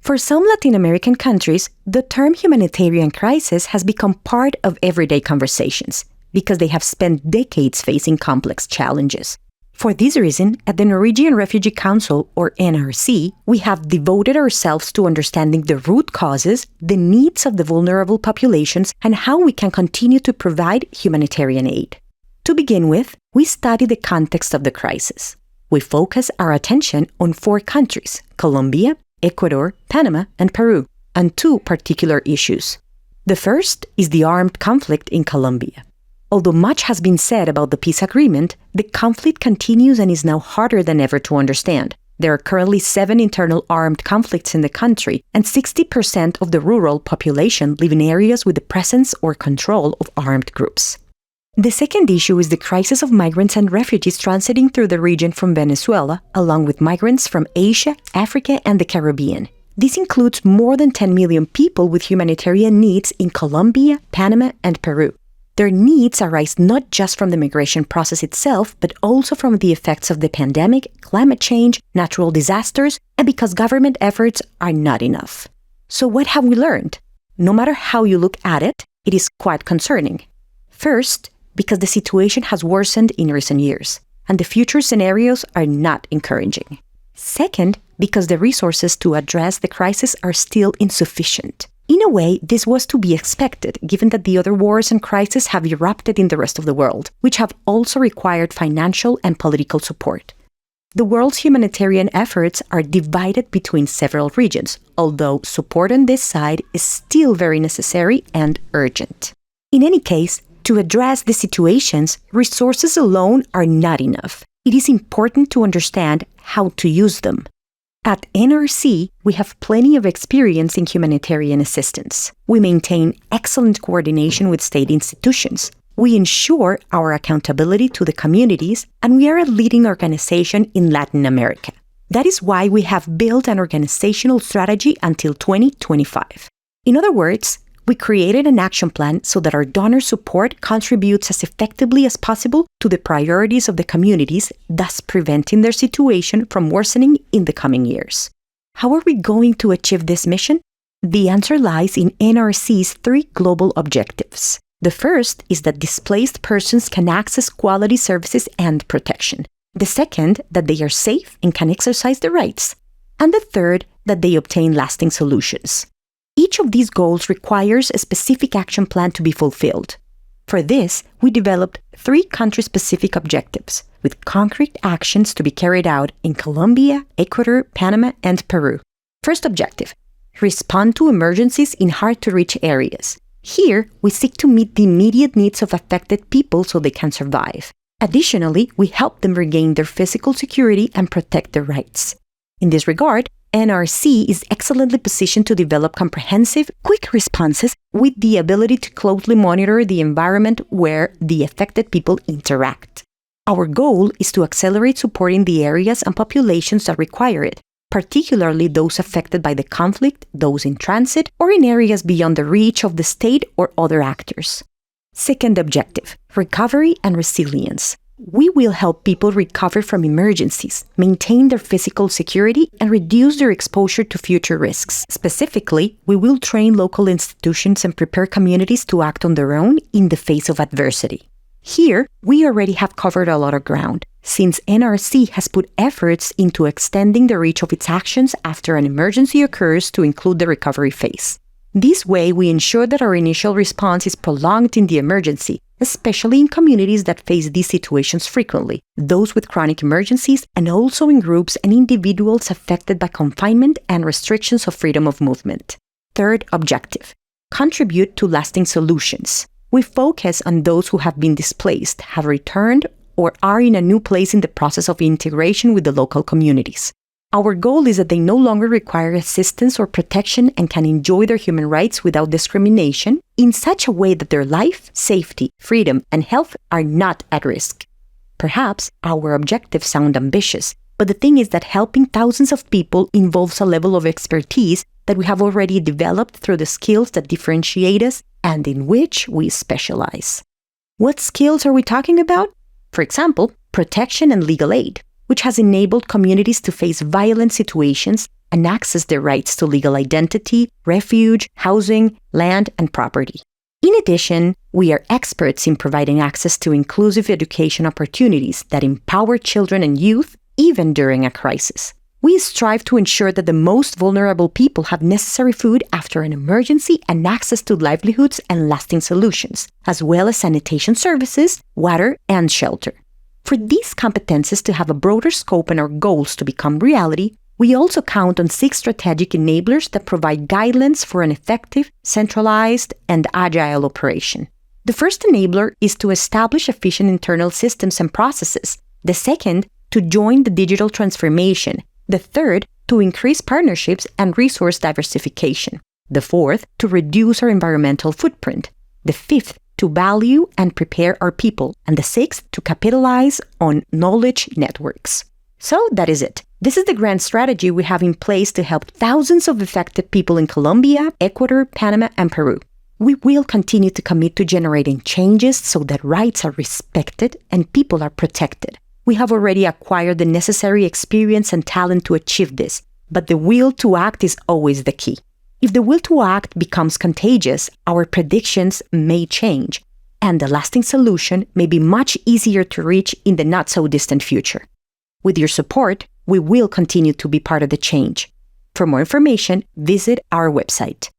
For some Latin American countries, the term humanitarian crisis has become part of everyday conversations because they have spent decades facing complex challenges. For this reason, at the Norwegian Refugee Council, or NRC, we have devoted ourselves to understanding the root causes, the needs of the vulnerable populations, and how we can continue to provide humanitarian aid. To begin with, we study the context of the crisis. We focus our attention on 4 countries: Colombia, Ecuador, Panama, and Peru, on 2 particular issues. The first is the armed conflict in Colombia. Although much has been said about the peace agreement, the conflict continues and is now harder than ever to understand. There are currently 7 internal armed conflicts in the country, and 60% of the rural population live in areas with the presence or control of armed groups. The second issue is the crisis of migrants and refugees transiting through the region from Venezuela, along with migrants from Asia, Africa, and the Caribbean. This includes more than 10 million people with humanitarian needs in Colombia, Panama, and Peru. Their needs arise not just from the migration process itself, but also from the effects of the pandemic, climate change, natural disasters, and because government efforts are not enough. So what have we learned? No matter how you look at it, it is quite concerning. First, because the situation has worsened in recent years, and the future scenarios are not encouraging. Second, because the resources to address the crisis are still insufficient. In a way, this was to be expected, given that the other wars and crises have erupted in the rest of the world, which have also required financial and political support. The world's humanitarian efforts are divided between several regions, although support on this side is still very necessary and urgent. In any case, to address the situations, resources alone are not enough. It is important to understand how to use them. At NRC, we have plenty of experience in humanitarian assistance. We maintain excellent coordination with state institutions. We ensure our accountability to the communities, and we are a leading organization in Latin America. That is why we have built an organizational strategy until 2025. In other words, we created an action plan so that our donor support contributes as effectively as possible to the priorities of the communities, thus preventing their situation from worsening in the coming years. How are we going to achieve this mission? The answer lies in NRC's 3 global objectives. The first is that displaced persons can access quality services and protection. The second, that they are safe and can exercise their rights. And the third, that they obtain lasting solutions. Each of these goals requires a specific action plan to be fulfilled. For this, we developed 3 country-specific objectives, with concrete actions to be carried out in Colombia, Ecuador, Panama, and Peru. First objective: respond to emergencies in hard-to-reach areas. Here, we seek to meet the immediate needs of affected people so they can survive. Additionally, we help them regain their physical security and protect their rights. In this regard, NRC is excellently positioned to develop comprehensive, quick responses with the ability to closely monitor the environment where the affected people interact. Our goal is to accelerate supporting the areas and populations that require it, particularly those affected by the conflict, those in transit, or in areas beyond the reach of the state or other actors. Second objective: recovery and resilience. We will help people recover from emergencies, maintain their physical security, and reduce their exposure to future risks. Specifically, we will train local institutions and prepare communities to act on their own in the face of adversity. Here, we already have covered a lot of ground, since NRC has put efforts into extending the reach of its actions after an emergency occurs to include the recovery phase. This way, we ensure that our initial response is prolonged in the emergency, especially in communities that face these situations frequently, those with chronic emergencies, and also in groups and individuals affected by confinement and restrictions of freedom of movement. Third objective: contribute to lasting solutions. We focus on those who have been displaced, have returned, or are in a new place in the process of integration with the local communities. Our goal is that they no longer require assistance or protection and can enjoy their human rights without discrimination in such a way that their life, safety, freedom, and health are not at risk. Perhaps our objectives sound ambitious, but the thing is that helping thousands of people involves a level of expertise that we have already developed through the skills that differentiate us and in which we specialize. What skills are we talking about? For example, protection and legal aid, which has enabled communities to face violent situations, and access their rights to legal identity, refuge, housing, land, and property. In addition, we are experts in providing access to inclusive education opportunities that empower children and youth even during a crisis. We strive to ensure that the most vulnerable people have necessary food after an emergency and access to livelihoods and lasting solutions, as well as sanitation services, water, and shelter. For these competencies to have a broader scope and our goals to become reality, we also count on 6 strategic enablers that provide guidelines for an effective, centralized, and agile operation. The first enabler is to establish efficient internal systems and processes. The second, to join the digital transformation. The third, to increase partnerships and resource diversification. The fourth, to reduce our environmental footprint. The fifth, to value and prepare our people. And the sixth, to capitalize on knowledge networks. So that is it. This is the grand strategy we have in place to help thousands of affected people in Colombia, Ecuador, Panama, and Peru. We will continue to commit to generating changes so that rights are respected and people are protected. We have already acquired the necessary experience and talent to achieve this, but the will to act is always the key. If the will to act becomes contagious, our predictions may change, and the lasting solution may be much easier to reach in the not-so-distant future. With your support, we will continue to be part of the change. For more information, visit our website.